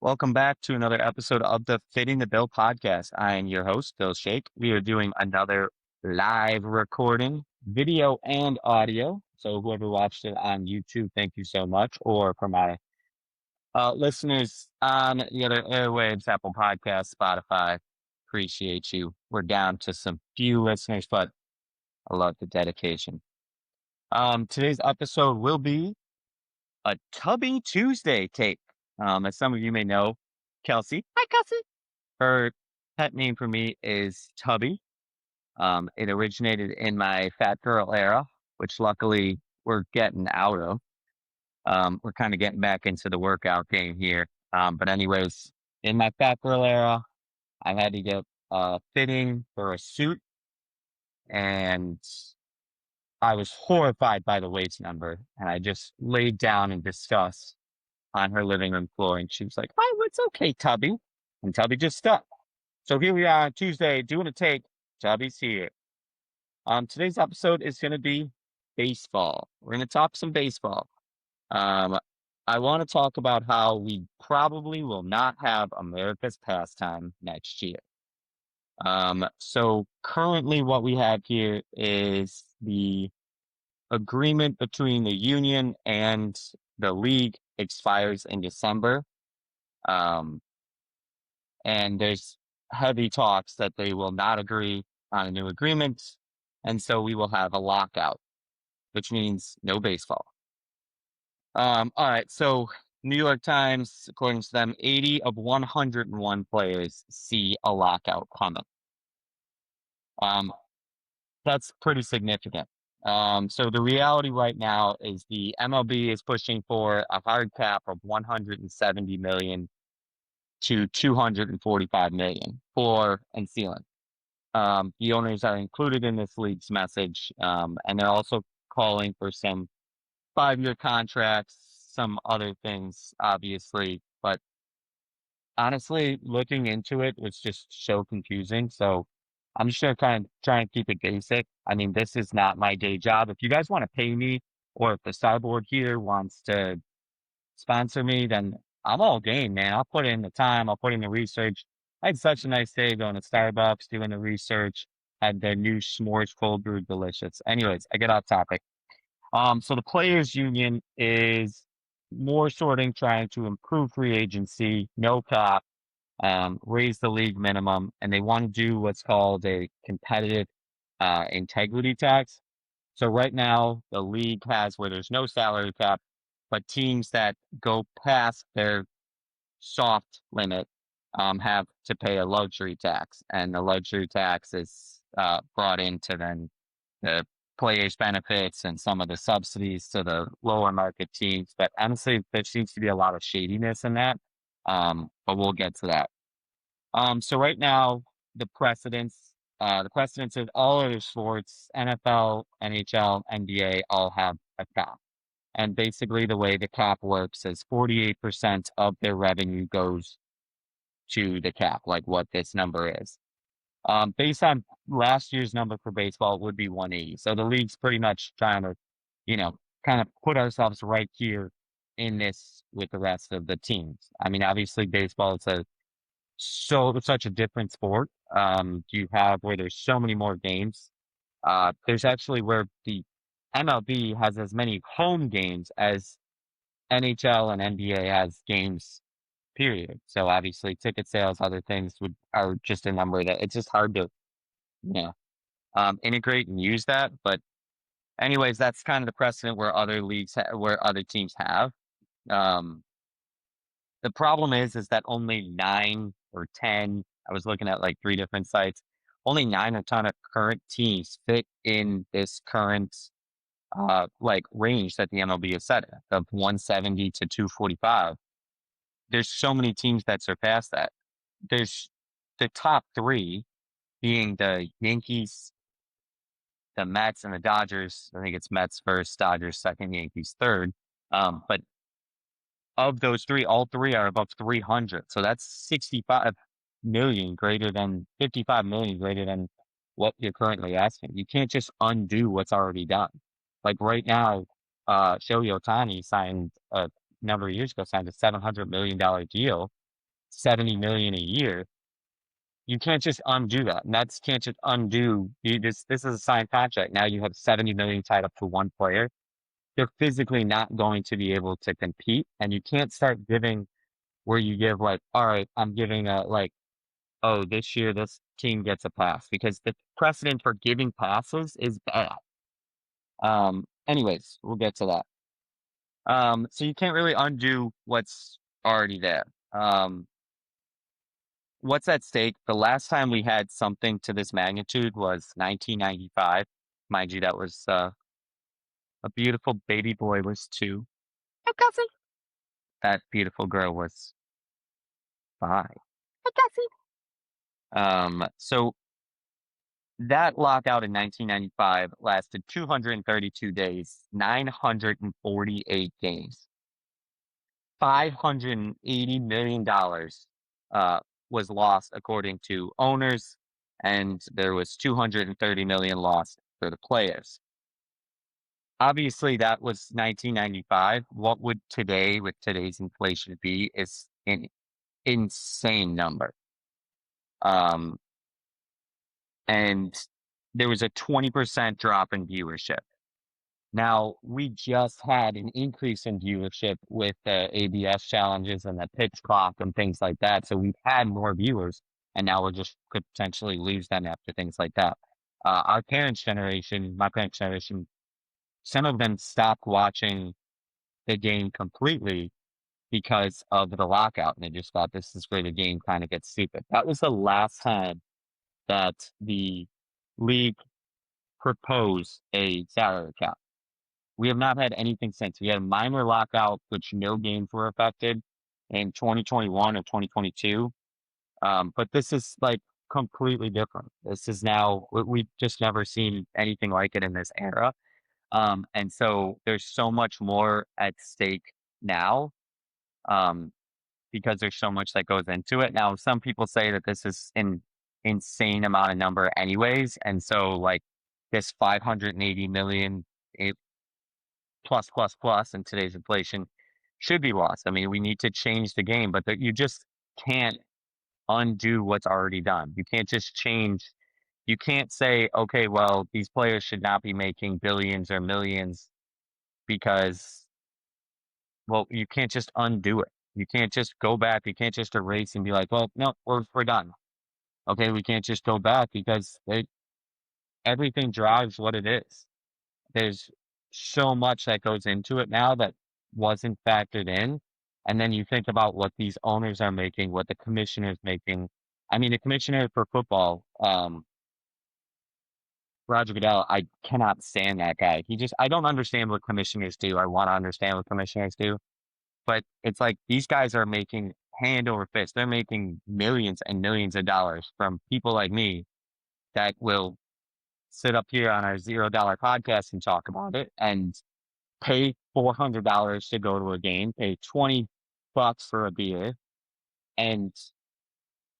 Welcome back to another episode of the Fitting the Bill podcast. I am your host, Bill Shake. We are doing another live recording, video and audio. So whoever watched it on YouTube, thank you so much. Or for my listeners on the other airwaves, Apple Podcasts, Spotify, appreciate you. We're down to some few listeners, but I love the dedication. Today's episode will be a Tubby Tuesday take. As some of you may know, Kelsey. Hi, Kelsey. Her pet name for me is Tubby. It originated in my fat girl era, which luckily we're getting out of. We're kind of getting back into the workout game here. But anyways, in my fat girl era, I had to get fitting for a suit, and I was horrified by the waist number, and I just laid down in disgust on her living room floor, and she was like, "Oh, it's okay, Tubby," and Tubby just stuck. So here we are on Tuesday doing a take. Tubby's here. Today's episode is going to be baseball. We're going to talk some baseball. Um, I want to talk about how we probably will not have America's pastime next year. So currently what we have here is the agreement between the union and the league expires in December. Um, and there's heavy talks that they will not agree on a new agreement. And so we will have a lockout, which means no baseball. All right. So New York Times, according to them, 80 of 101 players see a lockout coming. Um, that's pretty significant. So the reality right now is the MLB is pushing for a hard cap of 170 million to 245 million for and ceiling. The owners are included in this league's message, and they're also calling for some 5-year contracts, some other things, obviously. But honestly, looking into it was just so confusing. So I'm just gonna kind of try and keep it basic. I mean, this is not my day job. If you guys want to pay me, or if the sideboard here wants to sponsor me, then I'm all game, man. I'll put in the time, I'll put in the research. I had such a nice day going to Starbucks, doing the research, had their new s'mores cold brewed delicious. Anyways, I get off topic. So the players union is more sorting, trying to improve free agency, no cap, raise the league minimum, and they want to do what's called a competitive integrity tax. So right now, the league has where there's no salary cap, but teams that go past their soft limit have to pay a luxury tax, and the luxury tax is brought into then the players' benefits and some of the subsidies to the lower market teams. But honestly, there seems to be a lot of shadiness in that. But we'll get to that. So right now, the precedents of all other sports, NFL, NHL, NBA, all have a cap. And basically, the way the cap works is 48% of their revenue goes to the cap, like what this number is. Based on last year's number for baseball, it would be 180. So the league's pretty much trying to, kind of put ourselves right here in this with the rest of the teams. I mean, obviously, baseball is it's such a different sport. You have where there's so many more games. There's actually where the MLB has as many home games as NHL and NBA has games, period. So obviously ticket sales, other things are just a number that it's just hard to, you know, integrate and use that. But anyways, that's kind of the precedent where where other teams have. Um, the problem is that only 9 or 10, I was looking at like 3 different sites, only 9 or 10 of current teams fit in this current like range that the MLB has set of 170 to 245. There's so many teams that surpass that. There's the top three being the Yankees, the Mets, and the Dodgers. I think it's Mets first, Dodgers second, Yankees third. But of those three, all three are above 300. So that's 65 million greater than 55 million greater than what you're currently asking. You can't just undo what's already done. Like right now, Shohei Ohtani signed a number of years ago, signed a $700 million deal. 70 million a year. You can't just undo that. And that's can't just undo this is a signed contract. Now you have 70 million tied up to one player. They're physically not going to be able to compete. And you can't start giving where you give like, all right, I'm giving a like, oh, this year this team gets a pass because the precedent for giving passes is bad. Anyways, we'll get to that. So you can't really undo what's already there. What's at stake? The last time we had something to this magnitude was 1995. Mind you, that was a beautiful baby boy was 2. Hey, Cassie. That beautiful girl was 5. Hey, Cassie. So that lockout in 1995 lasted 232 days, 948 games. $580 million was lost according to owners, and there was 230 million lost for the players. Obviously, that was 1995. What would today, with today's inflation, be is an insane number. Um, and there was a 20% drop in viewership. Now, we just had an increase in viewership with the ABS challenges and the pitch clock and things like that. So we've had more viewers, and now we're just could potentially lose them after things like that. Our parents' generation, my parents' generation, some of them stopped watching the game completely because of the lockout, and they just thought this is where the game kind of gets stupid. That was the last time that the league proposed a salary cap. We have not had anything since. We had a minor lockout, which no games were affected in 2021 or 2022. But this is like completely different. This is now, we've just never seen anything like it in this era. And so there's so much more at stake now, um, because there's so much that goes into it. Now, some people say that this is an insane amount of number anyways. And so like this 580 million, plus in today's inflation should be lost. I mean, we need to change the game, but you just can't undo what's already done. You can't just change. You can't say, okay, well, these players should not be making billions or millions because, well, you can't just undo it. You can't just go back. You can't just erase and be like, well, no, we're done. Okay, we can't just go back because everything drives what it is. There's so much that goes into it now that wasn't factored in. And then you think about what these owners are making, what the commissioner's making. I mean, the commissioner for football, Roger Goodell, I cannot stand that guy. I don't understand what commissioners do. I want to understand what commissioners do. But it's like these guys are making hand over fist. They're making millions and millions of dollars from people like me that will sit up here on our $0 podcast and talk about it and pay $400 to go to a game, pay 20 bucks for a beer, and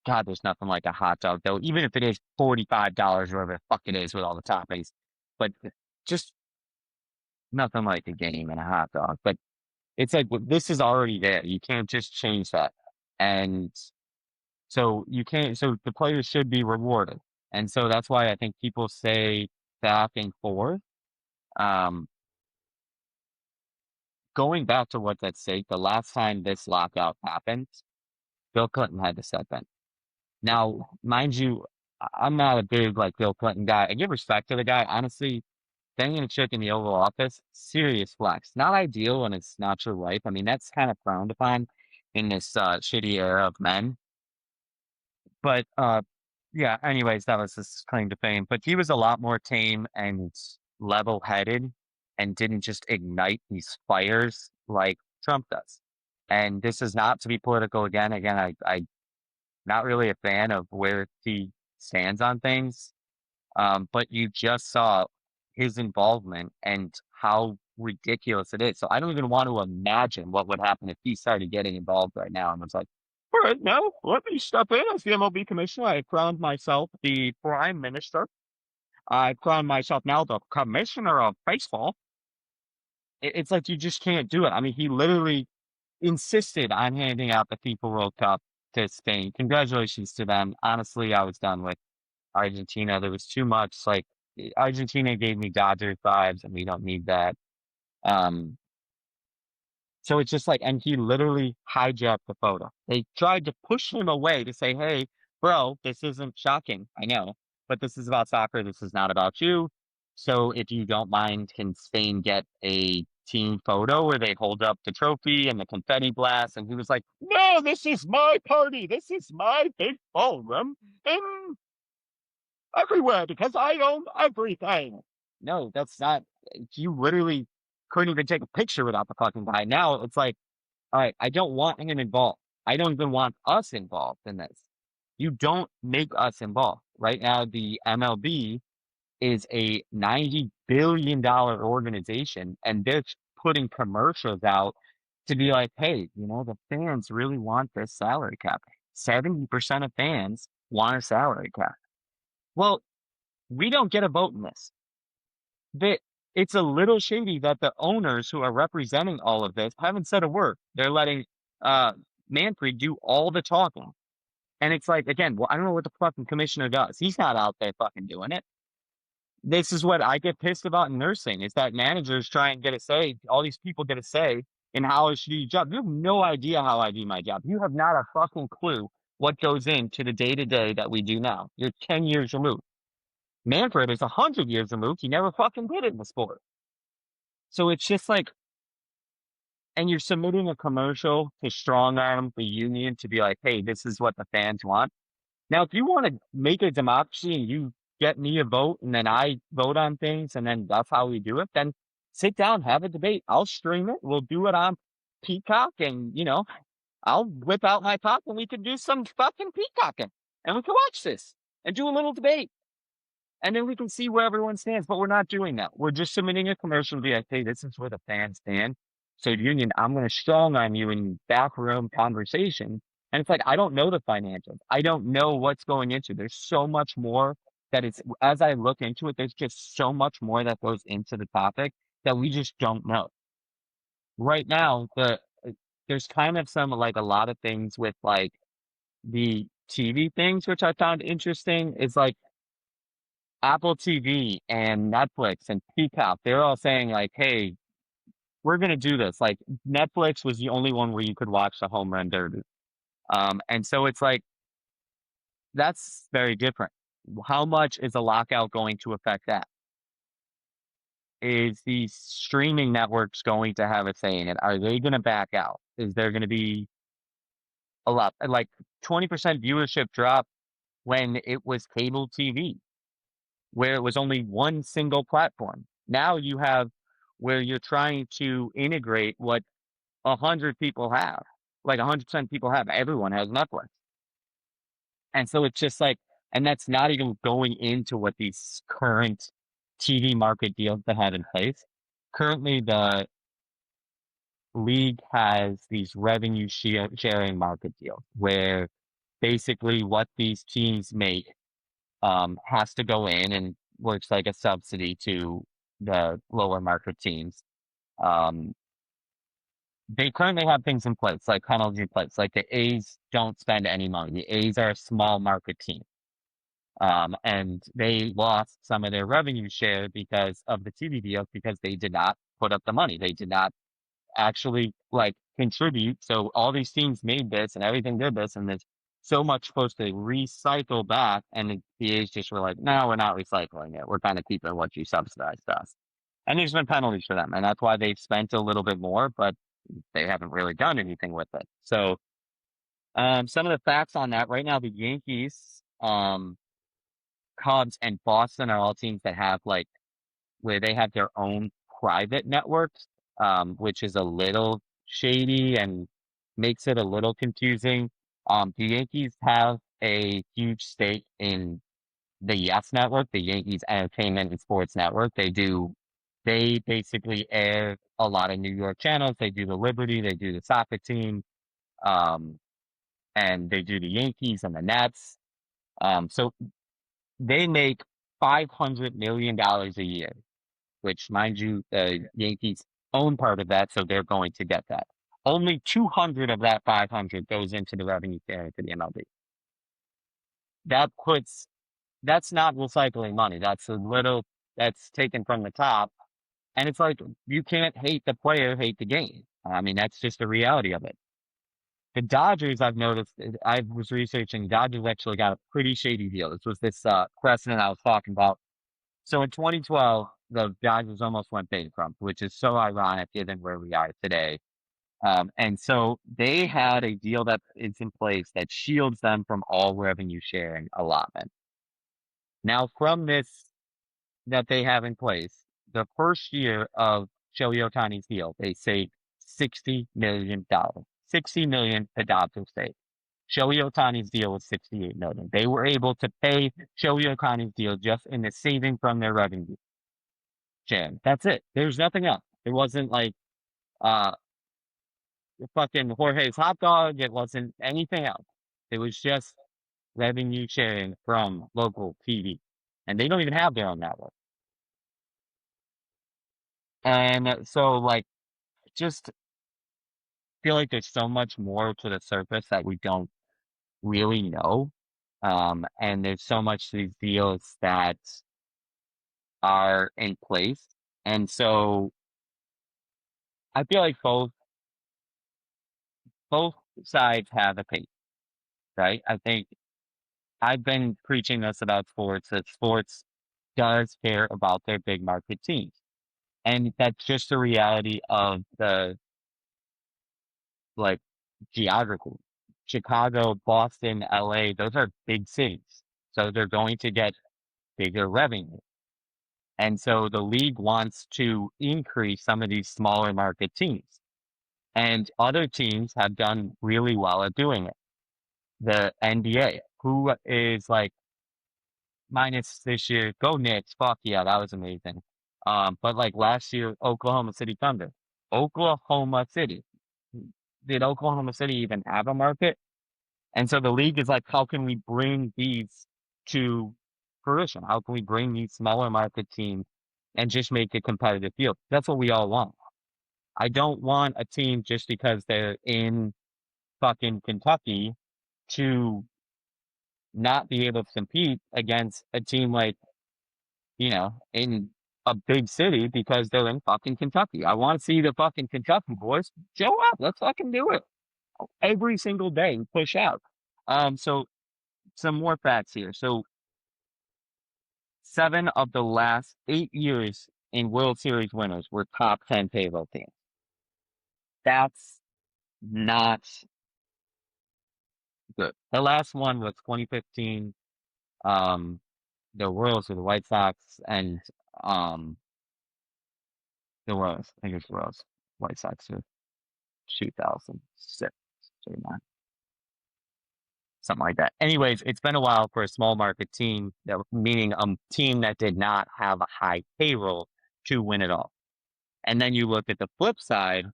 God, there's nothing like a hot dog though, even if it is $45 or whatever the fuck it is with all the toppings. But just nothing like a game and a hot dog. But it's like this is already there. You can't just change that. And so you can't so the players should be rewarded. And so that's why I think people say back and forth. Um, Going back to what's at stake, the last time this lockout happened, Bill Clinton had to step in. Now, mind you, I'm not a big like Bill Clinton guy. I give respect to the guy. Honestly, banging a chick in the Oval Office, serious flex. Not ideal when it's not your wife. I mean, that's kind of frowned upon in this shitty era of men. But yeah, anyways, that was his claim to fame. But he was a lot more tame and level-headed and didn't just ignite these fires like Trump does. And this is not to be political again. Again, I not really a fan of where he stands on things. But you just saw his involvement and how ridiculous it is. So I don't even want to imagine what would happen if he started getting involved right now and was like, all right, now let me step in as the MLB commissioner. I crowned myself the prime minister. I crowned myself now the commissioner of baseball. It's like you just can't do it. I mean, he literally insisted on handing out the FIFA World Cup to Spain. Congratulations to them. Honestly, I was done with Argentina. There was too much. Like Argentina gave me Dodgers vibes, and we don't need that. Um, so it's just like, and he literally hijacked the photo. They tried to push him away to say, "Hey, bro, this isn't shocking. I know, but this is about soccer. This is not about you. So if you don't mind, can Spain get a team photo where they hold up the trophy and the confetti blast?" And he was like, "No, this is my party. This is my big ballroom in everywhere because I own everything." No, that's not. You literally couldn't even take a picture without the fucking guy. Now it's like, all right, I don't want him involved. I don't even want us involved in this. You don't make us involved. Right now, the MLB is a $90 billion organization, and they're putting commercials out to be like, hey, the fans really want this salary cap. 70% of fans want a salary cap. Well, we don't get a vote in this. That it's a little shady that the owners who are representing all of this haven't said a word. They're letting uh Manfred do all the talking. And it's like, again, well, I don't know what the fucking commissioner does. He's not out there fucking doing it. This is what I get pissed about in nursing is that managers try and get a say. All these people get a say in how I should do your job. You have no idea how I do my job. You have not a fucking clue what goes into the day to day that we do now. You're 10 years removed. Manfred is 100 years removed. He never fucking did it in the sport. So it's just like, and you're submitting a commercial to strong arm the union to be like, hey, this is what the fans want. Now, if you want to make a democracy and you get me a vote and then I vote on things and then that's how we do it, then sit down, have a debate. I'll stream it. We'll do it on Peacock and, I'll whip out my pop and we can do some fucking peacocking and we can watch this and do a little debate. And then we can see where everyone stands, but we're not doing that. We're just submitting a commercial to be like, hey, this is where the fans stand. So union, I'm going to strong on you in backroom conversation. And it's like, I don't know the financials. I don't know what's going into. There's so much more that it's, as I look into it, there's just so much more that goes into the topic that we just don't know. Right now, there's kind of some, like a lot of things with like the TV things, which I found interesting is like, Apple TV and Netflix and Peacock, they're all saying like, "Hey, we're gonna do this." Like Netflix was the only one where you could watch the Home Run Derby, and so it's like that's very different. How much is a lockout going to affect that? Is these streaming networks going to have a say in it? Are they going to back out? Is there going to be a lot like 20% viewership drop when it was cable TV? Where it was only one single platform. Now you have where you're trying to integrate what 100 people have, like 100% people have. Everyone has Netflix. And so it's just like, and that's not even going into what these current TV market deals that have in place. Currently, the league has these revenue sharing market deals where basically what these teams make has to go in and works like a subsidy to the lower market teams. Um, they currently have things in place, like penalties in place. Like the A's don't spend any money. The A's are a small market team. And they lost some of their revenue share because of the TV deals because they did not put up the money. They did not actually like contribute. So all these teams made this and everything did this, and there's so much supposed to recycle back. And the A's just were like, no, we're not recycling it. We're kind of keeping what you subsidized us. And there's been penalties for them, and that's why they've spent a little bit more, but they haven't really done anything with it. So some of the facts on that right now, the Yankees, Cubs, and Boston are all teams that have like where they have their own private networks, which is a little shady and makes it a little confusing. The Yankees have a huge stake in the Yes Network, the Yankees Entertainment and Sports Network. They basically air a lot of New York channels. They do the Liberty, they do the soccer team, um, and they do the Yankees and the Nets. So they make $500 million a year, which, mind you, the Yankees own part of that, so they're going to get that. Only 200 of that 500 goes into the revenue sharing to the MLB. That puts that's not recycling money. That's taken from the top. And it's like you can't hate the player, hate the game. I mean, that's just the reality of it. The Dodgers, I've noticed, I was researching, Dodgers actually got a pretty shady deal. This was this precedent I was talking about. So in 2012, the Dodgers almost went bankrupt, which is so ironic given where we are today. And so they had a deal that is in place that shields them from all revenue sharing allotment. Now, from this that they have in place, the first year of Shohei Ohtani's deal, they saved $60 million. 60 million to Dodger State. Shohei Ohtani's deal was 68 million. They were able to pay Shohei Ohtani's deal just in the saving from their revenue sharing. That's it. There's nothing else. It wasn't like uh fucking Jorge's hot dog. It wasn't anything else. It was just revenue sharing from local TV. And they don't even have their own network. And so like just feel like there's so much more to the surface that we don't really know. And there's so much to these deals that are in place. And so I feel like both sides have a case, right? I think I've been preaching this about sports, that sports does care about their big market teams. And that's just the reality of the like geography. Chicago, Boston, LA, those are big cities. So they're going to get bigger revenue. And so the league wants to increase some of these smaller market teams. And other teams have done really well at doing it. The NBA, who is like minus this year, go Knicks, fuck yeah, that was amazing. But like last year, Oklahoma City Thunder. Oklahoma City. Did Oklahoma City even have a market? And so the league is like, how can we bring these to fruition? How can we bring these smaller market teams and just make a competitive field? That's what we all want. I don't want a team just because they're in fucking Kentucky to not be able to compete against a team like, in a big city because they're in fucking Kentucky. I want to see the fucking Kentucky boys show up. Let's fucking do it every single day and push out. So some more facts here. So 7 of the last 8 years in World Series winners were top 10 payroll teams. That's not good. The last one was 2015. Um, the Royals or the White Sox and um the Royals. I think it's the Royals. White Sox are 2006 or 9, something like that. Anyways, it's been a while for a small market team, meaning a team that did not have a high payroll to win it all. And then you look at the flip side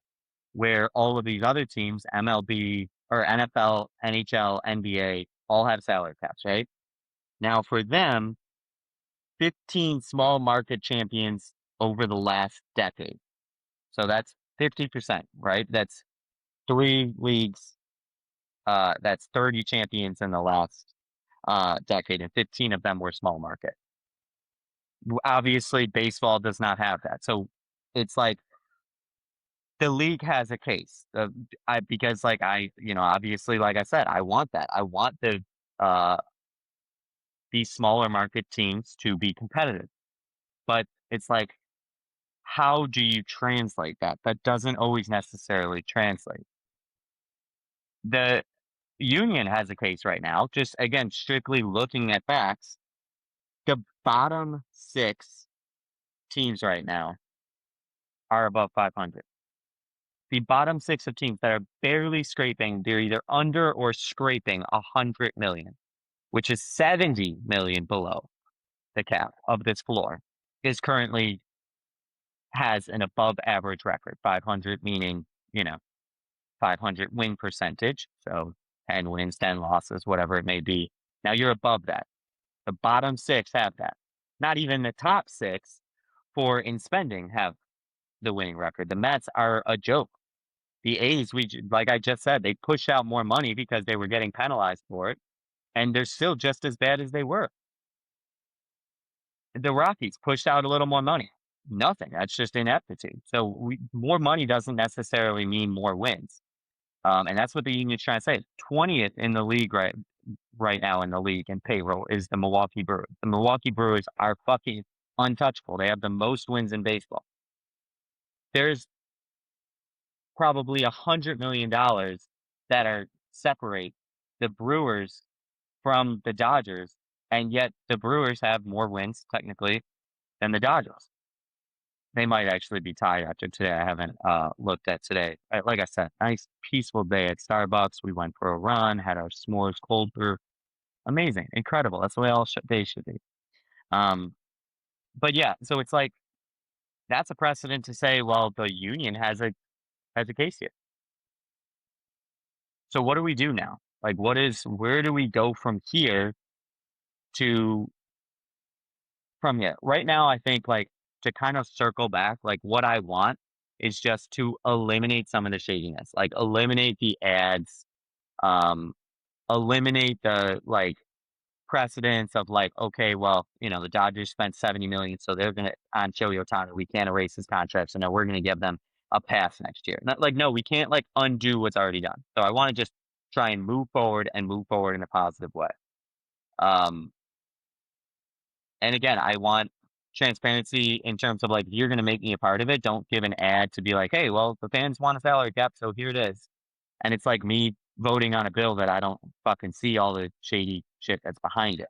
where all of these other teams, MLB or NFL, NHL, NBA, all have salary caps, right? Now for them, 15 small market champions over the last decade. So that's 50%, right? That's 3 leagues. That's 30 champions in the last decade, and 15 of them were small market. Obviously, baseball does not have that. So it's like the league has a case. Because like obviously, like I said, I want that. I want uh, these smaller market teams to be competitive. But it's like, how do you translate that? That doesn't always necessarily translate. The union has a case right now, just again, strictly looking at facts. The bottom 6 teams right now are above 500. The bottom 6 of teams that are barely scraping, they're either under or scraping 100 million, which is 70 million below the cap of this floor, is currently has an above average record. 500 meaning, 500 win percentage. So 10 wins, 10 losses, whatever it may be. Now you're above that. The bottom 6 have that. Not even the top 6 for in spending have the winning record. The Mets are a joke. The A's, like I just said, they pushed out more money because they were getting penalized for it, and they're still just as bad as they were. The Rockies pushed out a little more money. Nothing. That's just ineptitude. So more money doesn't necessarily mean more wins. And that's what the union's trying to say. 20th in the league right now in the league in payroll is the Milwaukee Brewers. The Milwaukee Brewers are fucking untouchable. They have the most wins in baseball. There's probably $100 million that are separate the Brewers from the Dodgers, and yet the Brewers have more wins technically than the Dodgers. They might actually be tied after today. I haven't looked at today. Like I said, nice peaceful day at Starbucks. We went for a run, had our s'mores cold brew. Amazing, incredible. That's the way all days should be. Um, but yeah, so it's like that's a precedent to say, well, the union has a case here. So what do we do now? Like, where do we go from here to from here? Right now, I think like to kind of circle back, like what I want is just to eliminate some of the shadiness, like eliminate the ads, um, eliminate the like precedence of like, okay, well, the Dodgers spent 70 million, so they're gonna on Shohei Ohtani, we can't erase his contract, so no, we're gonna give them a pass next year. Not like no, we can't like undo what's already done. So I want to just try and move forward and move forward in a positive way. Um, and again, I want transparency in terms of like, if you're gonna make me a part of it, don't give an ad to be like, hey, well, the fans want a salary cap, so here it is. And it's like me voting on a bill that I don't fucking see all the shady shit that's behind it.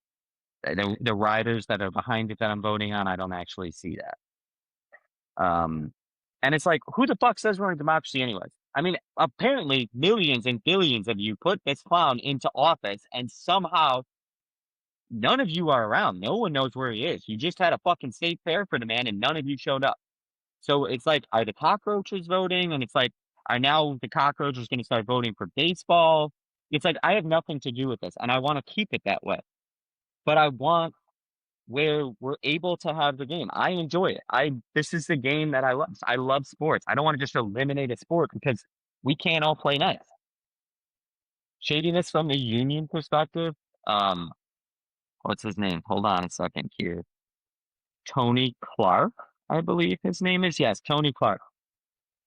The riders that are behind it that I'm voting on, I don't actually see that. And it's like, who the fuck says we're in democracy anyways? I mean, apparently millions and billions of you put this clown into office and somehow none of you are around. No one knows where he is. You just had a fucking state fair for the man and none of you showed up. So it's like, are the cockroaches voting? And it's like, are now the cockroaches going to start voting for baseball? It's like, I have nothing to do with this and I want to keep it that way. But I want where we're able to have the game. I enjoy it. This is the game that I love. I love sports. I don't want to just eliminate a sport because we can't all play nice. Shadiness from the union perspective. Um, what's his name? Hold on a second here. Tony Clark, I believe his name is. Yes, Tony Clark.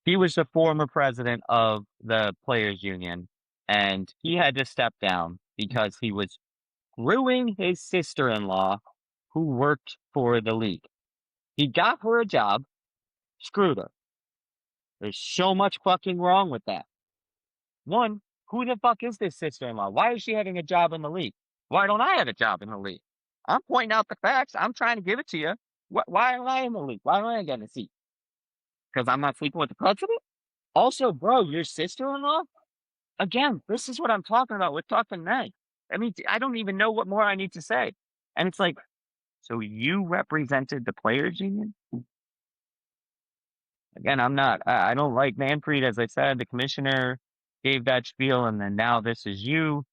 He was the former president of the players union, and he had to step down because he was screwing his sister-in-law who worked for the league. He got her a job, screwed her. There's so much fucking wrong with that. One, who the fuck is this sister-in-law? Why is she having a job in the league? Why don't I have a job in the league? I'm pointing out the facts. I'm trying to give it to you. Why am I in the league? Why am I getting a seat? Because I'm not sleeping with the president? Also, bro, your sister-in-law? Again, this is what I'm talking about. We're talking men. I mean, I don't even know what more I need to say. And it's like, so you represented the players union? Again, I'm not. I don't like Manfred, as I said. The commissioner gave that spiel, and then now this is you.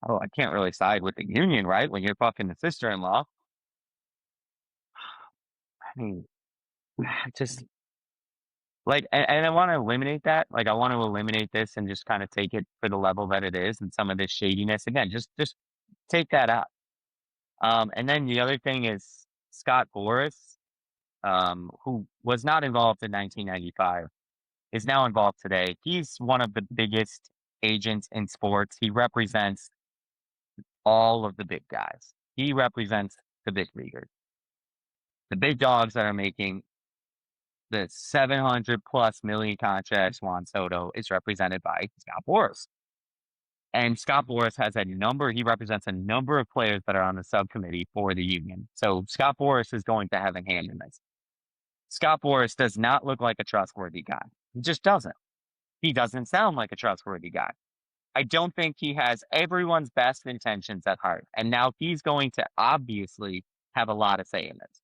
Oh, I can't really side with the union, right? When you're fucking the sister-in-law. I mean, just like, and I want to eliminate that. Like, I want to eliminate this and just kind of take it for the level that it is, and some of this shadiness. Again, just take that out. And then the other thing is Scott Boras, who was not involved in 1995, is now involved today. He's one of the biggest agents in sports. He represents all of the big guys. He represents the big leaguers, the big dogs that are making the 700 plus million contracts. Juan Soto is represented by Scott Boras. And Scott Boras has a number, he represents a number of players that are on the subcommittee for the union. So Scott Boras is going to have a hand in this. Scott Boras does not look like a trustworthy guy. He just doesn't. He doesn't sound like a trustworthy guy. I don't think he has everyone's best intentions at heart. And now he's going to obviously have a lot of say in this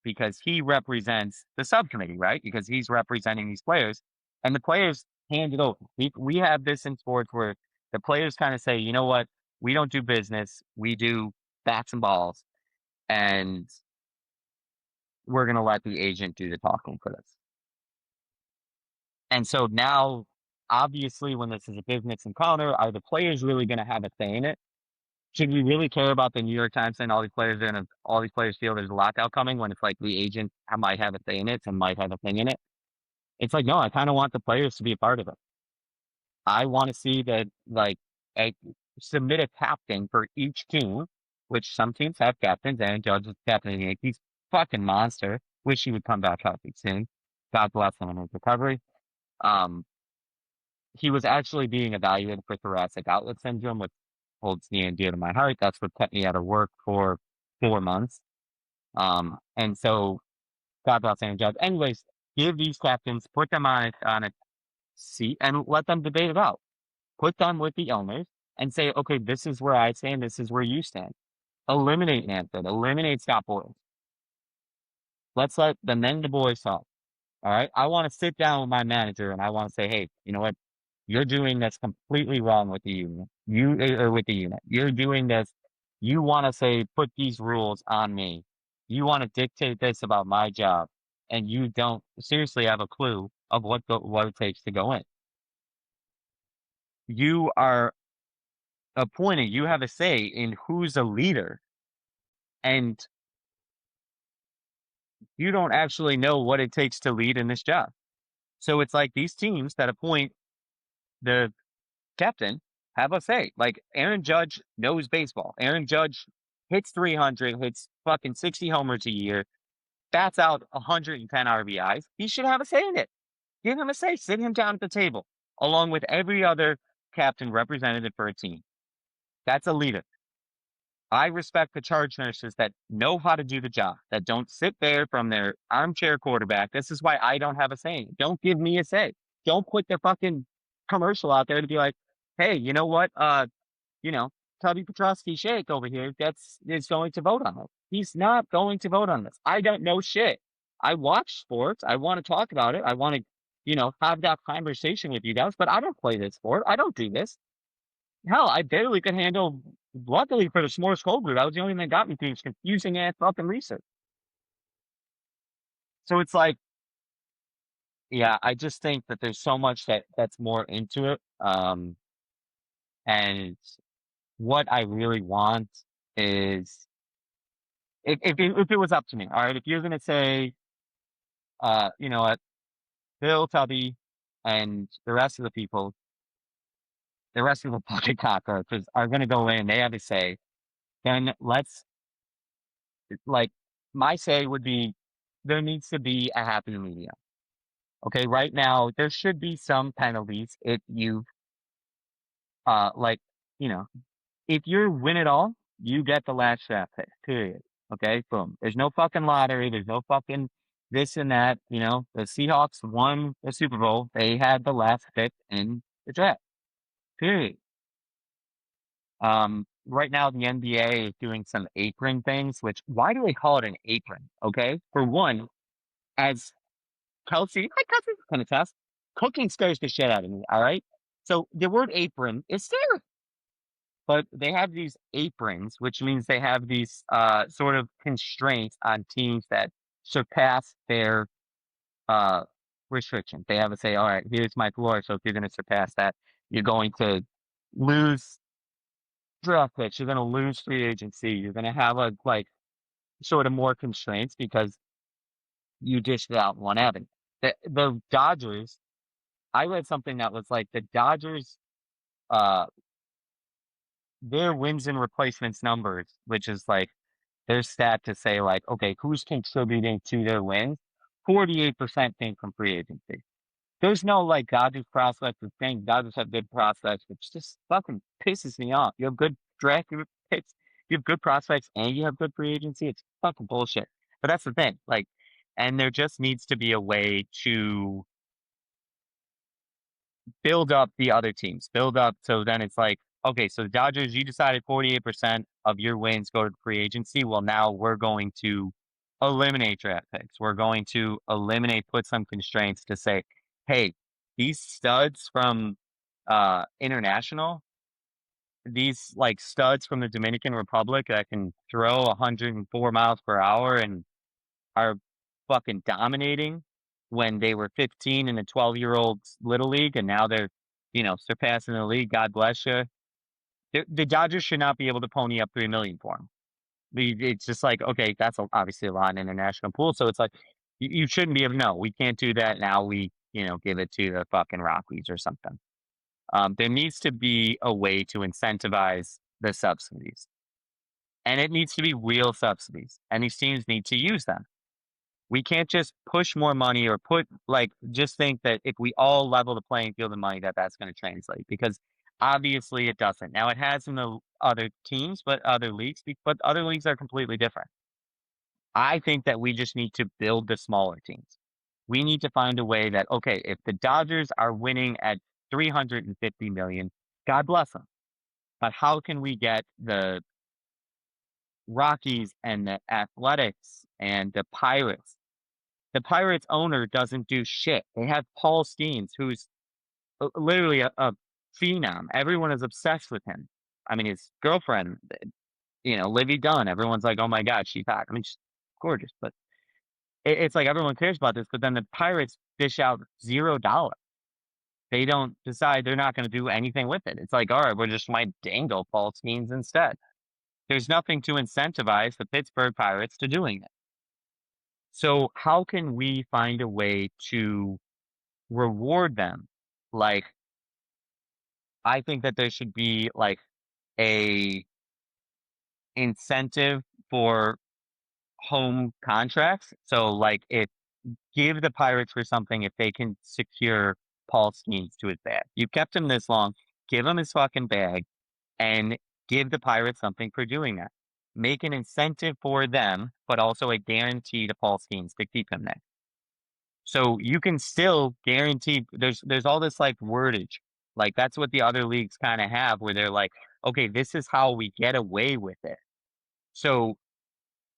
because he represents the subcommittee, right? Because he's representing these players and the players hand it over. We have this in sports where the players kind of say, you know what? We don't do business. We do bats and balls. And we're going to let the agent do the talking for this. And so now obviously, when this is a business encounter, are the players really going to have a say in it? Should we really care about the New York Times saying all these players feel there's a lockout coming when it's like the agent might have a say in it and might have a thing in it? It's like, no, I kind of want the players to be a part of it. I want to see that, like, a submit a captain for each team, which some teams have captains. Aaron Judge is captain of the Yankees. Fucking monster. Wish he would come back healthy soon. God bless him in his recovery. Um, he was actually being evaluated for thoracic outlet syndrome, which holds near and dear to my heart. That's what kept me out of work for 4 months. And so God bless Aaron Judge. Anyways, give these captains, put them on a seat, and let them debate it out. Put them with the owners and say, okay, this is where I stand. This is where you stand. Eliminate Manfred. Eliminate Scott Boras. Let's let the men, the boys talk. All right. I want to sit down with my manager and I want to say, hey, you know what? You're doing this completely wrong with the union. Or with the unit. You're doing this. You want to say, put these rules on me. You want to dictate this about my job, and you don't seriously have a clue of what it takes to go in. You are appointed. You have a say in who's a leader, and you don't actually know what it takes to lead in this job. So it's like these teams that appoint the captain have a say. Like Aaron Judge knows baseball. Aaron Judge hits 300, hits fucking 60 homers a year, bats out 110 RBIs. He should have a say in it. Give him a say. Sit him down at the table, along with every other captain representative for a team. That's a leader. I respect the charge nurses that know how to do the job, that don't sit there from their armchair quarterback. This is why I don't have a say. Don't give me a say. Don't put the fucking commercial out there to be like, hey, you know what? You know, Tubby Petrosky Shake over here is going to vote on this. He's not going to vote on this. I don't know shit. I watch sports. I want to talk about it. I want to, have that conversation with you guys, but I don't play this sport. I don't do this. Hell, I barely could handle. Luckily for the S'mores Cold Brew, that was the only thing that got me through this confusing ass fucking research. So it's like, yeah, I just think that there's so much that's more into it. And what I really want is, if it was up to me, all right, if you're gonna say, you know what, Bill, Tubby, and the rest of the people, the rest of the pocket cockroaches are gonna go in, they have to say, then let's, like, my say would be there needs to be a happy medium. Okay, right now there should be some penalties if you like, you know, if you win it all, you get the last draft pick. Period. Okay, boom. There's no fucking lottery. There's no fucking this and that. The Seahawks won the Super Bowl. They had the last pick in the draft. Period. Right now the NBA is doing some apron things. Which why do they call it an apron? Okay, for one, as Kelsey, hi Kelsey, kind of test. Cooking scares the shit out of me. All right. So the word apron is there, but they have these aprons, which means they have these sort of constraints on teams that surpass their uh, restrictions. They have to say, all right, here's my floor. So if you're going to surpass that, you're going to lose draft picks. You're going to lose free agency. You're going to have like sort of more constraints because you dished it out in one avenue. The Dodgers, I read something that was like the Dodgers, uh, their wins and replacements numbers, which is like their stat to say like, okay, who's contributing to their wins? 48% came from free agency. There's no like Dodgers prospects who think Dodgers have good prospects, which just fucking pisses me off. You have good draft picks, you have good prospects, and you have good free agency. It's fucking bullshit. But that's the thing. Like, and there just needs to be a way to build up the other teams. Build up so then it's like, okay, so the Dodgers, you decided 48% of your wins go to free agency. Well, now we're going to eliminate draft picks. We're going to put some constraints to say, hey, these studs from international, these like studs from the Dominican Republic that can throw 104 miles per hour and are fucking dominating when they were 15 in a 12-year-old little league, and now they're surpassing the league. God bless you. The Dodgers should not be able to pony up 3 million for him. It's just like, okay, that's obviously a lot in international pool. So it's like, you shouldn't be able. No, we can't do that now. We give it to the fucking Rockies or something. There needs to be a way to incentivize the subsidies, and it needs to be real subsidies, and these teams need to use them. We can't just push more money or just think that if we all level the playing field of money that that's going to translate, because obviously it doesn't. Now it has in the other teams, but other leagues, but other leagues are completely different. I think that we just need to build the smaller teams. We need to find a way that, okay, if the Dodgers are winning at 350 million, God bless them. But how can we get the Rockies and the Athletics and the Pirates? The Pirates owner doesn't do shit. They have Paul Skeens, who's literally a phenom. Everyone is obsessed with him. I mean, his girlfriend, Livy Dunn. Everyone's like, "Oh my god, she's hot." I mean, she's gorgeous, but it's like everyone cares about this. But then the Pirates dish out $0. They don't decide they're not going to do anything with it. It's like, all right, we just might dangle Paul Skeens instead. There's nothing to incentivize the Pittsburgh Pirates to doing it. So how can we find a way to reward them? Like, I think that there should be like a incentive for home contracts. So like if give the Pirates for something if they can secure Paul Skeens to his bag. You've kept him this long, give him his fucking bag and give the Pirates something for doing that. Make an incentive for them, but also a guarantee to Paul Skeens to keep him there. So you can still guarantee there's all this like wordage. Like that's what the other leagues kind of have where they're like, okay, this is how we get away with it. So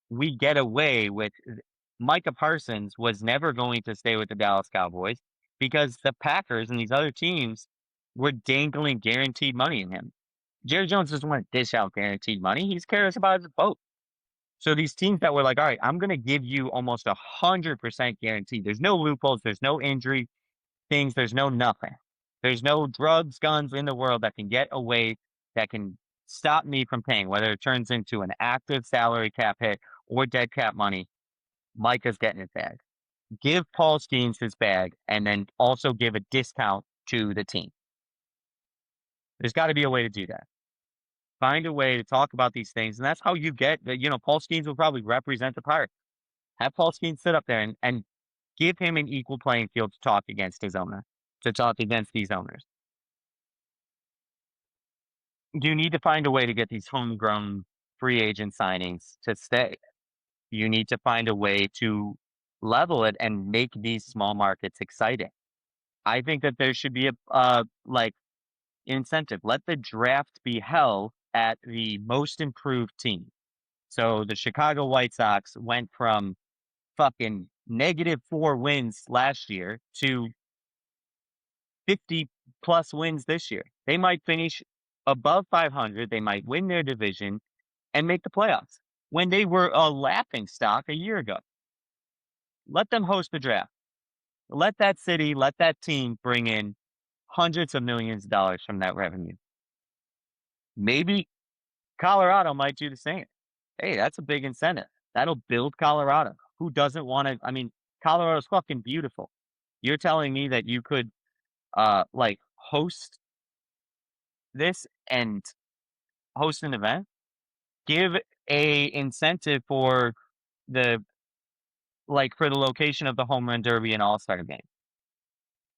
we get away with Micah Parsons was never going to stay with the Dallas Cowboys because the Packers and these other teams were dangling guaranteed money in him. Jerry Jones doesn't want to dish out guaranteed money. He's cares about his vote. So these teams that were like, all right, I'm going to give you almost 100% guarantee. There's no loopholes. There's no injury things. There's no nothing. There's no drugs, guns in the world that can get away, that can stop me from paying, whether it turns into an active salary cap hit or dead cap money. Micah's getting his bag. Give Paul Skeens his bag and then also give a discount to the team. There's got to be a way to do that. Find a way to talk about these things. And that's how you get, Paul Skeens will probably represent the Pirates. Have Paul Skeens sit up there and give him an equal playing field to talk against his owner, to talk against these owners. You need to find a way to get these homegrown free agent signings to stay. You need to find a way to level it and make these small markets exciting. I think that there should be a incentive. Let the draft be held at the most improved team. So the Chicago White Sox went from fucking -4 wins last year to 50 plus wins this year. They might finish above 500. They might win their division and make the playoffs when they were a laughing stock a year ago. Let them host the draft. Let that city, let that team bring in hundreds of millions of dollars from that revenue. Maybe Colorado might do the same. Hey, that's a big incentive. That'll build Colorado. Who doesn't want to? I mean, Colorado's fucking beautiful. You're telling me that you could, host this and host an event? Give a incentive for the for the location of the home run derby and all-star game.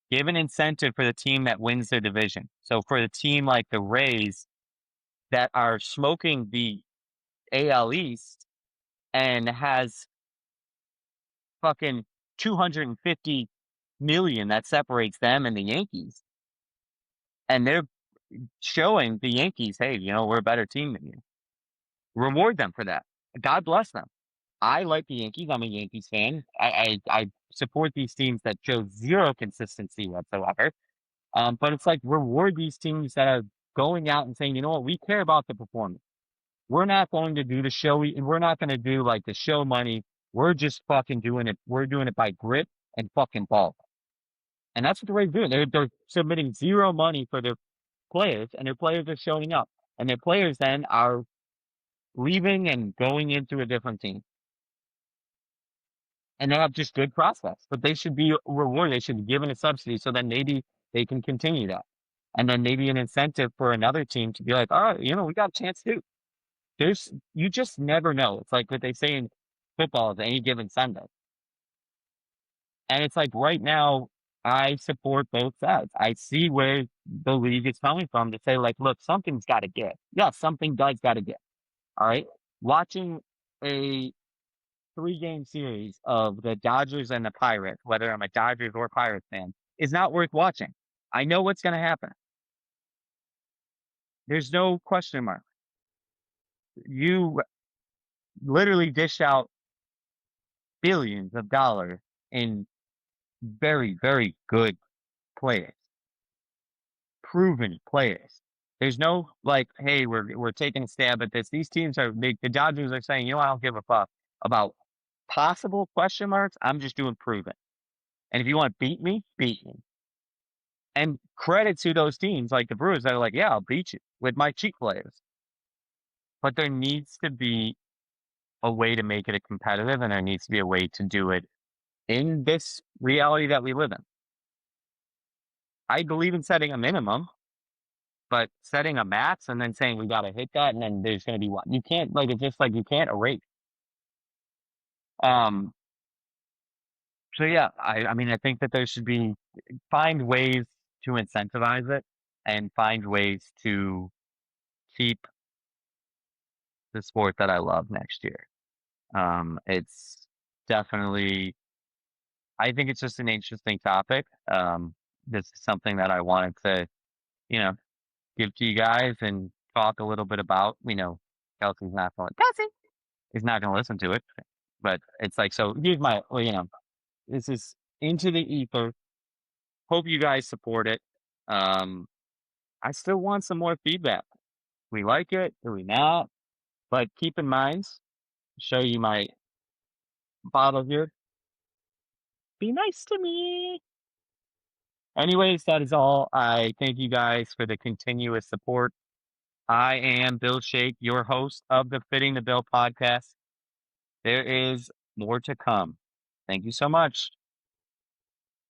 Give an incentive for the team that wins their division. So for the team like the Rays that are smoking the AL East and has fucking 250 million that separates them and the Yankees. And they're showing the Yankees, hey, we're a better team than you. Reward them for that. God bless them. I like the Yankees. I'm a Yankees fan. I support these teams that show zero consistency whatsoever. But it's like reward these teams that are going out and saying, you know what, we care about the performance. We're not going to do the show. We're not going to do like the show money. We're just fucking doing it. We're doing it by grit and fucking ball. And that's what the Rays doing. They're submitting zero money for their players, and their players are showing up. And their players then are leaving and going into a different team. And they have just good prospects, but they should be rewarded. They should be given a subsidy so then maybe they can continue that. And then maybe an incentive for another team to be like, all right, we got a chance too. You just never know. It's like what they say in football is any given Sunday. And it's like right now, I support both sides. I see where the league is coming from to say, like, look, something's got to give. Yeah, something does got to give. All right. Watching a 3-game series of the Dodgers and the Pirates, whether I'm a Dodgers or Pirates fan, is not worth watching. I know what's going to happen. There's no question mark. You literally dish out billions of dollars in very, very good players, proven players. There's no like, hey, we're taking a stab at this. These teams the Dodgers are saying, I don't give a fuck about possible question marks. I'm just doing proven. And if you want to beat me, beat me. And credit to those teams like the Brewers that are like, yeah, I'll beat you with my cheap players. But there needs to be a way to make it a competitive, and there needs to be a way to do it in this reality that we live in. I believe in setting a minimum, but setting a max and then saying we got to hit that, and then there's going to be one. You can't like it's just like you can't erase. Um. So yeah, I mean I think that there should be find ways to incentivize it and find ways to keep the sport that I love next year. It's definitely, I think it's just an interesting topic. This is something that I wanted to, you know, give to you guys and talk a little bit about. Kelsey is not going to listen to it, but it's like, so here's this is into the ether. Hope you guys support it. Um, I still want some more feedback. We like it, do we not? But keep in mind, show you my bottle here. Be nice to me. Anyways, that is all. I thank you guys for the continuous support. I am Bill Shake, your host of the Fitting the Bill podcast. There is more to come. Thank you so much.